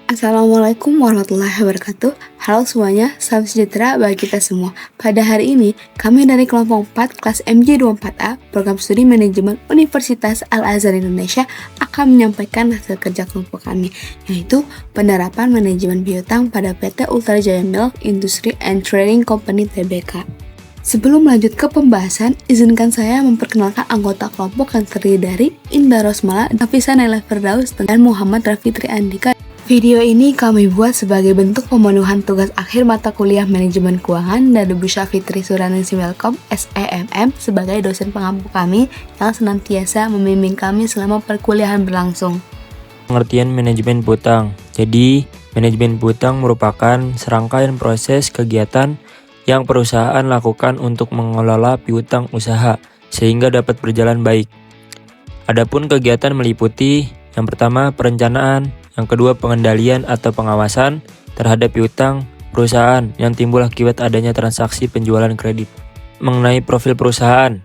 Assalamualaikum warahmatullahi wabarakatuh. Halo semuanya, salam sejahtera bagi kita semua. Pada hari ini, kami dari kelompok 4 kelas MJ24A, program studi manajemen Universitas Al-Azhar Indonesia akan menyampaikan hasil kerja kelompok kami, yaitu penerapan manajemen piutang pada PT Ultra Jaya Milk Industry and Trading Company Tbk. Sebelum lanjut ke pembahasan, izinkan saya memperkenalkan anggota kelompok yang terdiri dari Indah Rosmala, Nafisa Naila Firdaus, dan Muhammad Rafitri Andika. Video ini kami buat sebagai bentuk pemenuhan tugas akhir mata kuliah Manajemen Keuangan dari Bu Syafitri Suraningsi Welcome SEMM sebagai dosen pengampu kami yang senantiasa membimbing kami selama perkuliahan berlangsung. Pengertian manajemen piutang. Jadi, manajemen piutang merupakan serangkaian proses kegiatan yang perusahaan lakukan untuk mengelola piutang usaha sehingga dapat berjalan baik. Adapun kegiatan meliputi yang pertama perencanaan, yang kedua pengendalian atau pengawasan terhadap piutang perusahaan yang timbul akibat adanya transaksi penjualan kredit. Mengenai profil perusahaan,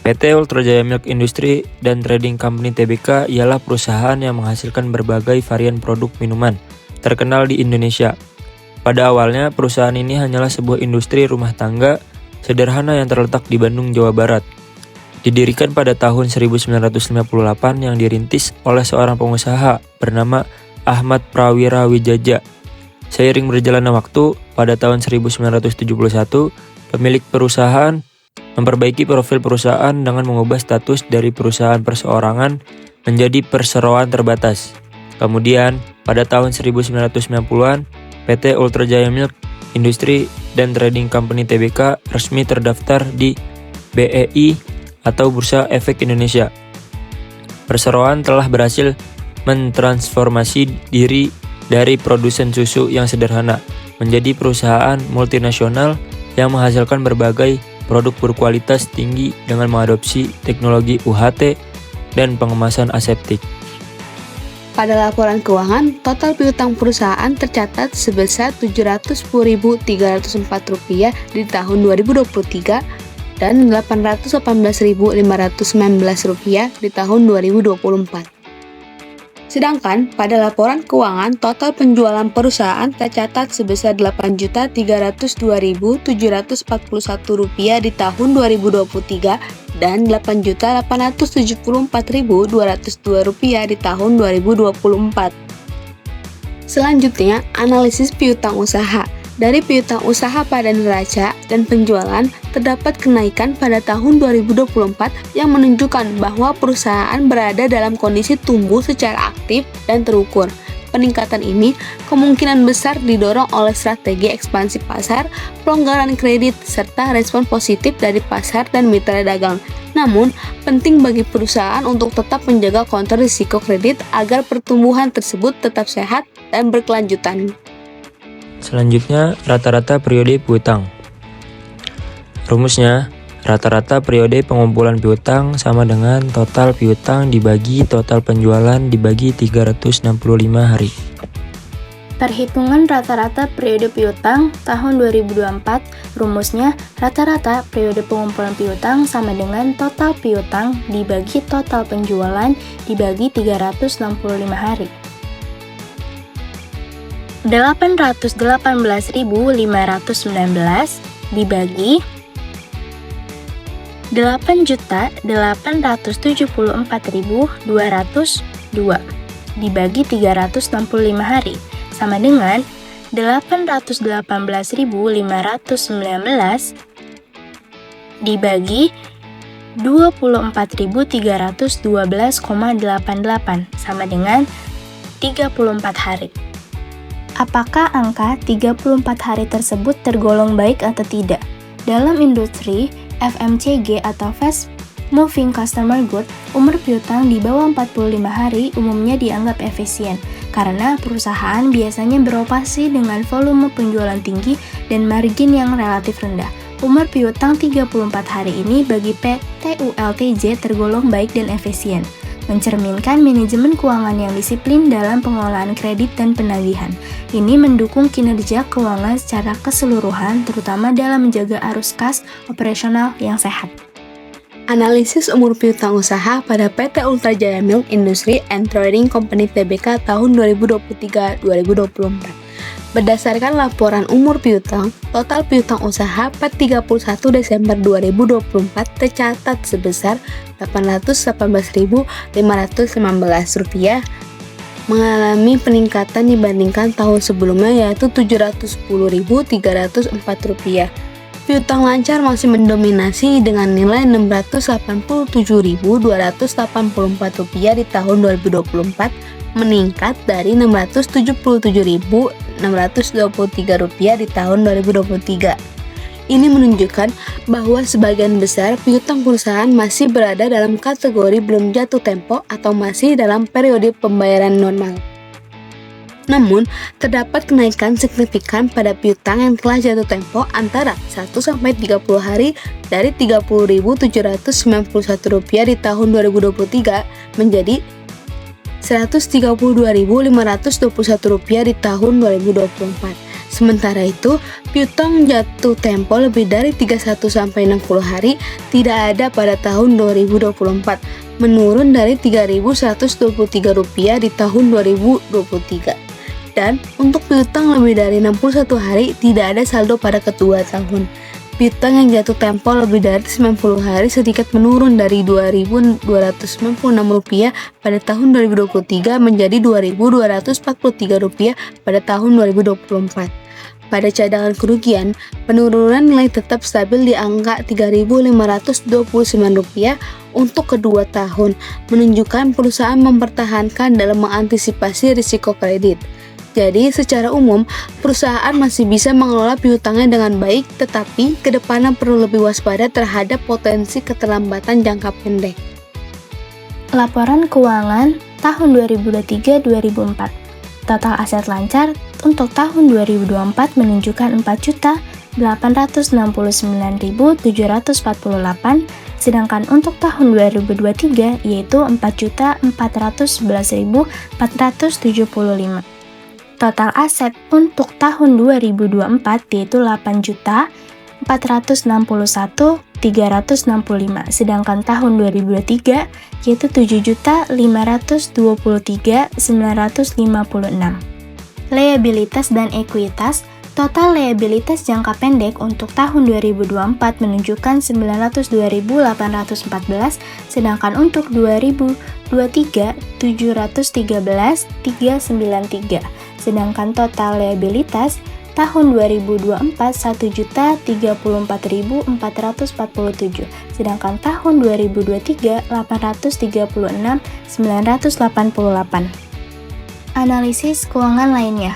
PT Ultra Jaya Milk Industry dan Trading Company Tbk ialah perusahaan yang menghasilkan berbagai varian produk minuman terkenal di Indonesia. Pada awalnya, perusahaan ini hanyalah sebuah industri rumah tangga sederhana yang terletak di Bandung, Jawa Barat. Didirikan pada tahun 1958 yang dirintis oleh seorang pengusaha bernama Ahmad Prawira Wijaja. Seiring berjalannya waktu, pada tahun 1971, pemilik perusahaan memperbaiki profil perusahaan dengan mengubah status dari perusahaan perseorangan menjadi perseroan terbatas. Kemudian, pada tahun 1990-an, PT Ultra Jaya Milk Industry dan Trading Company Tbk resmi terdaftar di BEI atau Bursa Efek Indonesia. Perseroan telah berhasil mentransformasi diri dari produsen susu yang sederhana menjadi perusahaan multinasional yang menghasilkan berbagai produk berkualitas tinggi dengan mengadopsi teknologi UHT dan pengemasan aseptik. Pada laporan keuangan, total piutang perusahaan tercatat sebesar Rp700.304 di tahun 2023 dan Rp818.519 di tahun 2024. Sedangkan pada laporan keuangan total penjualan perusahaan tercatat sebesar Rp8.002.741 di tahun 2023 dan Rp8.874.202 di tahun 2024. Selanjutnya, analisis piutang usaha. Dari piutang usaha pada neraca dan penjualan, terdapat kenaikan pada tahun 2024 yang menunjukkan bahwa perusahaan berada dalam kondisi tumbuh secara aktif dan terukur. Peningkatan ini kemungkinan besar didorong oleh strategi ekspansi pasar, pelonggaran kredit, serta respon positif dari pasar dan mitra dagang. Namun, penting bagi perusahaan untuk tetap menjaga kontrol risiko kredit agar pertumbuhan tersebut tetap sehat dan berkelanjutan. Selanjutnya, rata-rata periode piutang. Rumusnya, rata-rata periode pengumpulan piutang sama dengan total piutang dibagi total penjualan dibagi 365 hari. Perhitungan rata-rata periode piutang tahun 2024, rumusnya rata-rata periode pengumpulan piutang sama dengan total piutang dibagi total penjualan dibagi 365 hari. 818.519 dibagi 8.874.202 dibagi 365 hari sama dengan 818.519 dibagi 24.312,88 sama dengan 34 hari. Apakah angka 34 hari tersebut tergolong baik atau tidak? Dalam industri FMCG atau Fast Moving Customer Good, umur piutang di bawah 45 hari umumnya dianggap efisien karena perusahaan biasanya beroperasi dengan volume penjualan tinggi dan margin yang relatif rendah. Umur piutang 34 hari ini bagi PT ULTJ tergolong baik dan efisien, mencerminkan manajemen keuangan yang disiplin dalam pengelolaan kredit dan penagihan. Ini mendukung kinerja keuangan secara keseluruhan, terutama dalam menjaga arus kas operasional yang sehat. Analisis umur piutang usaha pada PT Ultra Jaya Milk Industry and Trading Company Tbk tahun 2023-2024. Berdasarkan laporan umur piutang, total piutang usaha per 31 Desember 2024 tercatat sebesar Rp818.519, mengalami peningkatan dibandingkan tahun sebelumnya yaitu Rp710.304. Piutang lancar masih mendominasi dengan nilai Rp687.284 di tahun 2024, meningkat dari Rp677.623 di tahun 2023. Ini menunjukkan bahwa sebagian besar piutang perusahaan masih berada dalam kategori belum jatuh tempo atau masih dalam periode pembayaran normal. Namun, terdapat kenaikan signifikan pada piutang yang telah jatuh tempo antara 1-30 hari dari Rp30.791 di tahun 2023 menjadi Rp132.521 di tahun 2024. Sementara itu, piutang jatuh tempo lebih dari 31-60 hari tidak ada pada tahun 2024, menurun dari Rp3.123 di tahun 2023. Dan untuk piutang lebih dari 61 hari tidak ada saldo pada kedua tahun. Piutang yang jatuh tempo lebih dari 90 hari sedikit menurun dari Rp2.296 pada tahun 2023 menjadi Rp2.243 pada tahun 2024. Pada cadangan kerugian, penurunan nilai tetap stabil di angka Rp3.529 untuk kedua tahun, menunjukkan perusahaan mempertahankan dalam mengantisipasi risiko kredit. Jadi, secara umum, perusahaan masih bisa mengelola piutangnya dengan baik, tetapi ke depannya perlu lebih waspada terhadap potensi keterlambatan jangka pendek. Laporan keuangan tahun 2023-2024. Total aset lancar untuk tahun 2024 menunjukkan Rp4.869.748, sedangkan untuk tahun 2023 yaitu Rp4.411.475. Total aset untuk tahun 2024 yaitu Rp8.461.365, sedangkan tahun 2023 yaitu Rp7.523.956. Liabilitas dan ekuitas. Total liabilitas jangka pendek untuk tahun 2024 menunjukkan Rp902.814, sedangkan untuk 2023 Rp713.393. Sedangkan total liabilitas tahun 2024 Rp1.034.447, sedangkan tahun 2023 Rp836.988. Analisis keuangan lainnya.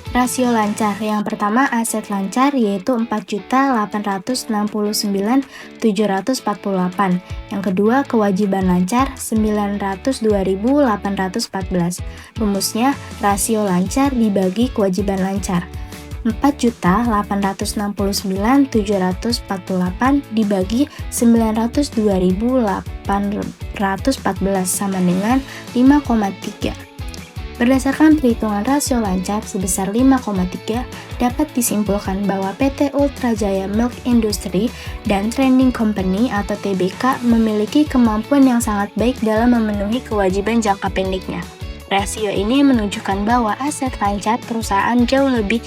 Rasio lancar. Yang pertama, aset lancar yaitu Rp4.869.748. Yang kedua, kewajiban lancar Rp902.814. Rumusnya, rasio lancar dibagi kewajiban lancar. Rp4.869.748 dibagi Rp902.814 sama dengan 5,3. Berdasarkan perhitungan rasio lancar sebesar 5,3, dapat disimpulkan bahwa PT Ultra Jaya Milk Industry dan Trading Company atau TBK memiliki kemampuan yang sangat baik dalam memenuhi kewajiban jangka pendeknya. Rasio ini menunjukkan bahwa aset lancar perusahaan jauh lebih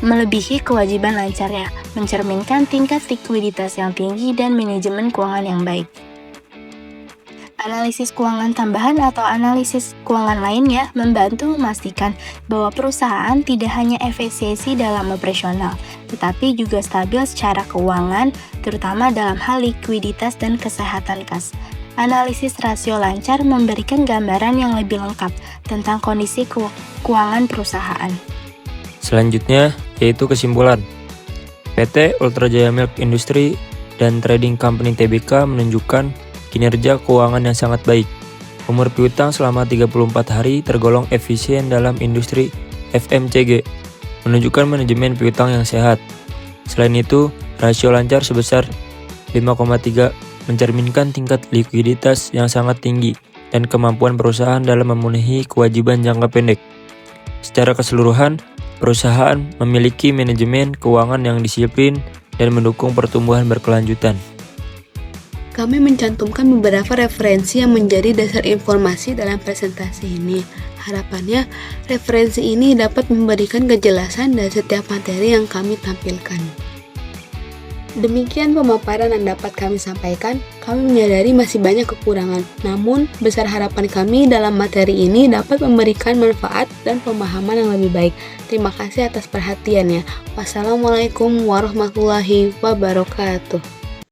melebihi kewajiban lancarnya, mencerminkan tingkat likuiditas yang tinggi dan manajemen keuangan yang baik. Analisis keuangan tambahan atau analisis keuangan lainnya membantu memastikan bahwa perusahaan tidak hanya efisiensi dalam operasional, tetapi juga stabil secara keuangan, terutama dalam hal likuiditas dan kesehatan kas. Analisis rasio lancar memberikan gambaran yang lebih lengkap tentang kondisi keuangan perusahaan. Selanjutnya, yaitu kesimpulan. PT Ultra Jaya Milk Industry dan Trading Company Tbk menunjukkan kinerja keuangan yang sangat baik. Umur piutang selama 34 hari tergolong efisien dalam industri FMCG, menunjukkan manajemen piutang yang sehat. Selain itu, rasio lancar sebesar 5,3 mencerminkan tingkat likuiditas yang sangat tinggi dan kemampuan perusahaan dalam memenuhi kewajiban jangka pendek. Secara keseluruhan, perusahaan memiliki manajemen keuangan yang disiplin dan mendukung pertumbuhan berkelanjutan. Kami mencantumkan beberapa referensi yang menjadi dasar informasi dalam presentasi ini. Harapannya, referensi ini dapat memberikan kejelasan dari setiap materi yang kami tampilkan. Demikian pemaparan yang dapat kami sampaikan. Kami menyadari masih banyak kekurangan, namun besar harapan kami dalam materi ini dapat memberikan manfaat dan pemahaman yang lebih baik. Terima kasih atas perhatiannya. Wassalamualaikum warahmatullahi wabarakatuh.